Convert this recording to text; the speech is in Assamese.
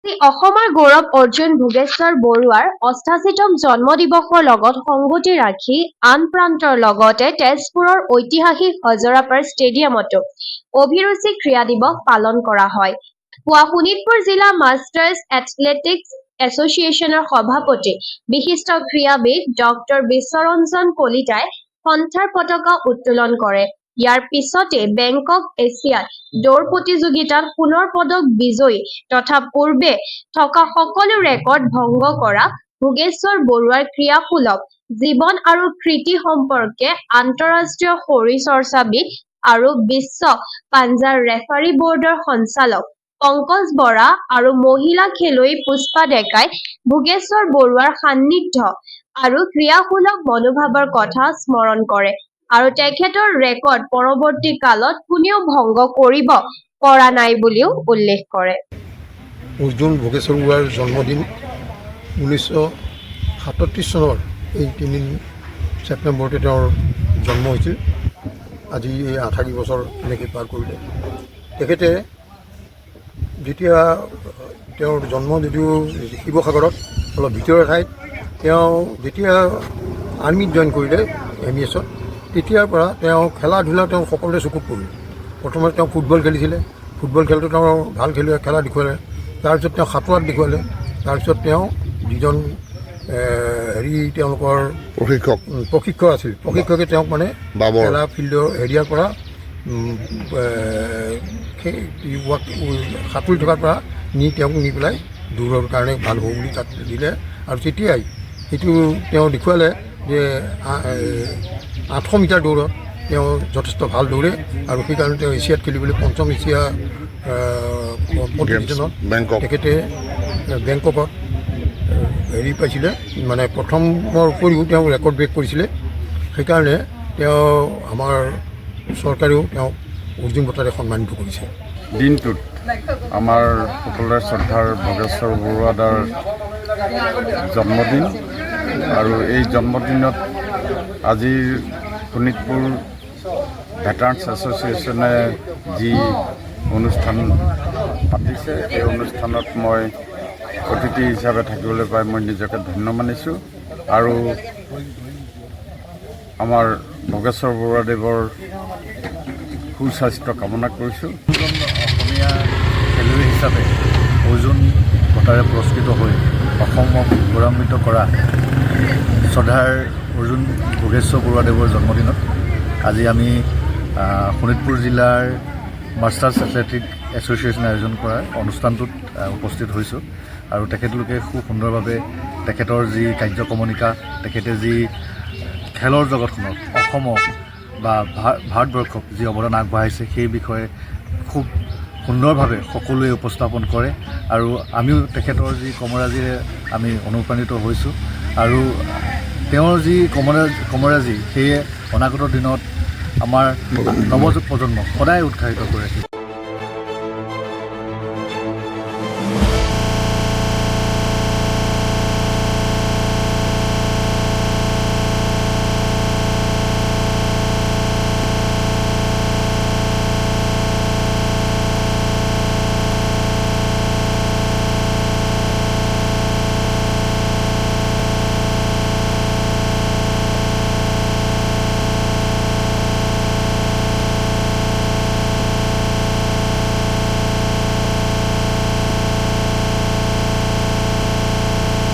অসমৰ গৌৰৱ অৰ্জুন ভোগেশ্বৰ বৰুৱাৰ ৮৮তম জন্মদিৱসৰ লগত সংগতি ৰাখি আন প্ৰান্তৰ লগতে তেজপুৰৰ ঐতিহাসিক হজৰাপাৰ ষ্টেডিয়ামতো অভিৰুচি ক্ৰীড়া দিৱস পালন কৰা হয়। পুৱা শোণিতপুৰ জিলা মাষ্টাৰ্ছ এথলেটিক্স এছ'চিয়েশ্যনৰ সভাপতি বিশিষ্ট ক্ৰীড়াবিদ ডক্টৰ বিশ্বৰঞ্জন কলিতাই সন্থাৰ পতাকা উত্তোলন কৰে। ইয়াৰ পিছতে বেংকক এছিয়াড দৌৰ প্ৰতিযোগিতাত সোণৰ পদক বিজয়ী তথা পূৰ্বে থকা সকলো ৰেকৰ্ড ভংগ কৰা ভোগেশ্বৰ বৰুৱাৰ ক্ৰীড়াসুলভ জীৱন আৰু কৃতি সম্পৰ্কে আন্তঃৰাষ্ট্ৰীয় শৰীৰচৰ্চাবিদ আৰু বিশ্ব পাঞ্জাৰ ৰেফাৰী বৰ্ডৰ সঞ্চালক পংকজ বৰা আৰু মহিলা খেলুৱৈ পুষ্পা ডেকাই ভোগেশ্বৰ বৰুৱাৰ সান্নিধ্য আৰু ক্ৰীড়াসুলভ মনোভাৱৰ কথা স্মৰণ কৰে আৰু তেখেতৰ ৰেকৰ্ড পৰৱৰ্তী কালত কোনেও ভংগ কৰিব পৰা নাই বুলিও উল্লেখ কৰে। অৰ্জুন ভোগেশ্বৰ বৰুৱাৰ জন্মদিন 1937 চনৰ এই 3 ছেপ্টেম্বৰতে তেওঁৰ জন্ম হৈছিল। আজি এই 88 বছৰ এনেকৈ পাৰ কৰিলে। তেখেতে যেতিয়া তেওঁৰ জন্ম যদিও শিৱসাগৰত অলপ ভিতৰৰ ঠাইত, তেওঁ যেতিয়া আৰ্মিত জইন কৰিলে MES-ত, তেতিয়াৰ পৰা তেওঁ খেলা ধূলা তেওঁ সকলোৰে চকুত পৰিল। প্ৰথমতে তেওঁ ফুটবল খেলিছিলে, ফুটবল খেলটো তেওঁ ভাল খেলা দেখুৱালে। তাৰপিছত তেওঁ সাঁতোৰাত দেখুৱালে। তাৰপিছত তেওঁ যিজন তেওঁলোকৰ প্ৰশিক্ষক আছিল, প্ৰশিক্ষকে তেওঁক মানে খেলা ফিল্ডৰ এৰিয়াৰ পৰা সাঁতুৰি থকাৰ পৰা তেওঁক নি পেলাই দৌৰৰ কাৰণে ভাল হ'ব বুলি তাত দিলে। আৰু তেতিয়াই সেইটো তেওঁ দেখুৱালে যে 800 মিটাৰ দৌৰত তেওঁ যথেষ্ট ভাল দৌৰে আৰু সেইকাৰণে তেওঁ এছিয়াত খেলিবলৈ 5ম এছিয়া কম্পিটিশ্যনত তেখেতে বেংককত পাইছিলে, মানে প্ৰথমৰ উপৰিও তেওঁ ৰেকৰ্ড ব্ৰেক কৰিছিলে। সেইকাৰণে তেওঁ আমাৰ চৰকাৰেও তেওঁক অৰ্জুন বঁটাৰে সন্মানিত কৰিছে। দিনটোত আমাৰ সকলোৰে শ্ৰদ্ধাৰ ভোগেশ্বৰ বৰুৱাৰ জন্মদিন আৰু এই জন্মদিনত আজিৰ শোণিতপুৰ ভেটাৰানছ এছ'চিয়েশ্যনে যি অনুষ্ঠান পাতিছে, এই অনুষ্ঠানত মই অতিথি হিচাপে থাকিবলৈ পাই মই নিজকে ধন্য মানিছোঁ আৰু আমাৰ ভোগেশ্বৰ বৰুৱাদেৱৰ সুস্বাস্থ্য কামনা কৰিছোঁ। অসমীয়া খেলুৱৈ হিচাপে অৰ্জুন বঁটাৰে পুৰস্কৃত হৈ অসমক গৌৰৱান্বিত কৰা শ্ৰদ্ধাৰ অৰ্জুন ভোগেশ্বৰ বৰুৱাদেৱৰ জন্মদিনত আজি আমি শোণিতপুৰ জিলাৰ মাষ্টাৰ্ছ এথলেটিক এছ'চিয়েশ্যনে আয়োজন কৰা অনুষ্ঠানটোত উপস্থিত হৈছোঁ আৰু তেখেতলোকে খুব সুন্দৰভাৱে তেখেতৰ যি কাৰ্যক্ৰমণিকা, তেখেতে যি খেলৰ জগতখনত অসমক বা ভাৰতবৰ্ষক যি অৱদান আগবঢ়াইছে সেই বিষয়ে খুব সুন্দৰভাৱে সকলোৱে উপস্থাপন কৰে আৰু আমিও তেখেতৰ যি কমৰাজীৰে আমি অনুপ্ৰাণিত হৈছোঁ আৰু তেওঁৰ যি কমৰাজী সেয়ে অনাগত দিনত আমাৰ নৱযুৱ প্ৰজন্মক সদায় উৎসাহিত কৰি ৰাখিব।